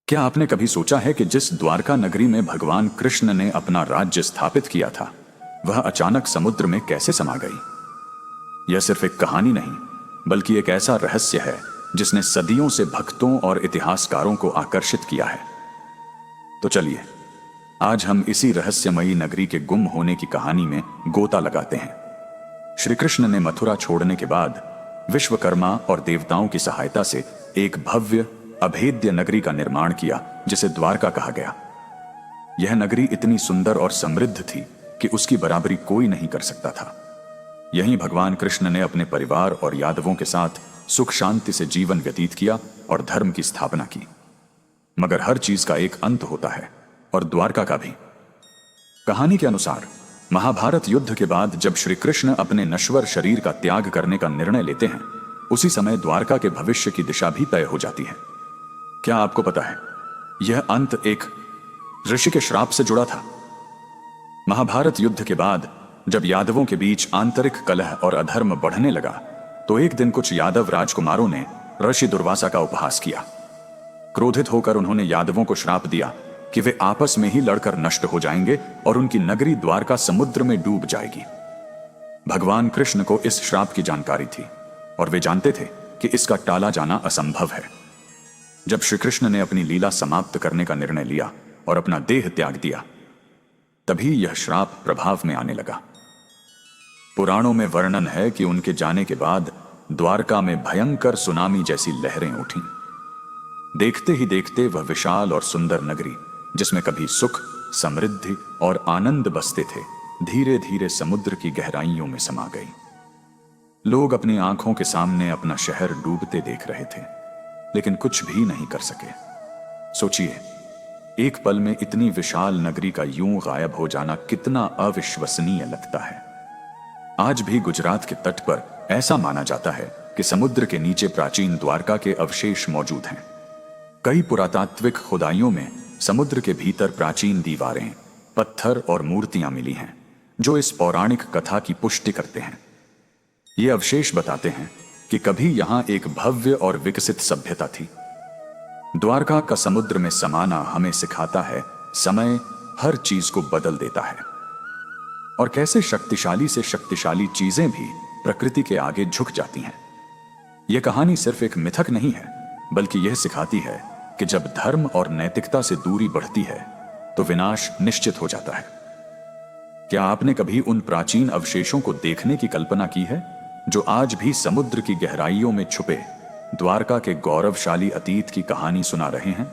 क्या आपने कभी सोचा है कि जिस द्वारका नगरी में भगवान कृष्ण ने अपना राज्य स्थापित किया था, वह अचानक समुद्र में कैसे समा गई? यह सिर्फ एक कहानी नहीं, बल्कि एक ऐसा रहस्य है जिसने सदियों से भक्तों और इतिहासकारों को आकर्षित किया है। तो चलिए, आज हम इसी रहस्यमयी नगरी के गुम होने की कहानी में गोता लगाते हैं। श्री कृष्ण ने मथुरा छोड़ने के बाद विश्वकर्मा और देवताओं की सहायता से एक भव्य अभेद्य नगरी का निर्माण किया, जिसे द्वारका कहा गया। यह नगरी इतनी सुंदर और समृद्ध थी कि उसकी बराबरी कोई नहीं कर सकता था। यहीं भगवान कृष्ण ने अपने परिवार और यादवों के साथ सुख शांति से जीवन व्यतीत किया और धर्म की स्थापना की। मगर हर चीज का एक अंत होता है, और द्वारका का भी। कहानी के अनुसार महाभारत युद्ध के बाद जब श्री कृष्ण अपने नश्वर शरीर का त्याग करने का निर्णय लेते हैं, उसी समय द्वारका के भविष्य की दिशा भी तय हो जाती है। क्या आपको पता है, यह अंत एक ऋषि के श्राप से जुड़ा था। महाभारत युद्ध के बाद जब यादवों के बीच आंतरिक कलह और अधर्म बढ़ने लगा, तो एक दिन कुछ यादव राजकुमारों ने ऋषि दुर्वासा का उपहास किया। क्रोधित होकर उन्होंने यादवों को श्राप दिया कि वे आपस में ही लड़कर नष्ट हो जाएंगे और उनकी नगरी द्वारका समुद्र में डूब जाएगी। भगवान कृष्ण को इस श्राप की जानकारी थी और वे जानते थे कि इसका टाला जाना असंभव है। जब श्री कृष्ण ने अपनी लीला समाप्त करने का निर्णय लिया और अपना देह त्याग दिया, तभी यह श्राप प्रभाव में आने लगा। पुराणों में वर्णन है कि उनके जाने के बाद द्वारका में भयंकर सुनामी जैसी लहरें उठीं। देखते ही देखते वह विशाल और सुंदर नगरी, जिसमें कभी सुख, समृद्धि और आनंद बसते थे, धीरे धीरे समुद्र की गहराइयों में समा गई। लोग अपनी आंखों के सामने अपना शहर डूबते देख रहे थे, लेकिन कुछ भी नहीं कर सके। सोचिए, एक पल में इतनी विशाल नगरी का यूं गायब हो जाना कितना अविश्वसनीय लगता है। आज भी गुजरात के तट पर ऐसा माना जाता है कि समुद्र के नीचे प्राचीन द्वारका के अवशेष मौजूद हैं। कई पुरातात्विक खुदाइयों में समुद्र के भीतर प्राचीन दीवारें, पत्थर और मूर्तियां मिली हैं, जो इस पौराणिक कथा की पुष्टि करते हैं। ये अवशेष बताते हैं कि कभी यहां एक भव्य और विकसित सभ्यता थी। द्वारका का समुद्र में समाना हमें सिखाता है, समय हर चीज को बदल देता है, और कैसे शक्तिशाली से शक्तिशाली चीजें भी प्रकृति के आगे झुक जाती हैं। यह कहानी सिर्फ एक मिथक नहीं है, बल्कि यह सिखाती है कि जब धर्म और नैतिकता से दूरी बढ़ती है, तो विनाश निश्चित हो जाता है। क्या आपने कभी उन प्राचीन अवशेषों को देखने की कल्पना की है, जो आज भी समुद्र की गहराइयों में छुपे द्वारका के गौरवशाली अतीत की कहानी सुना रहे हैं?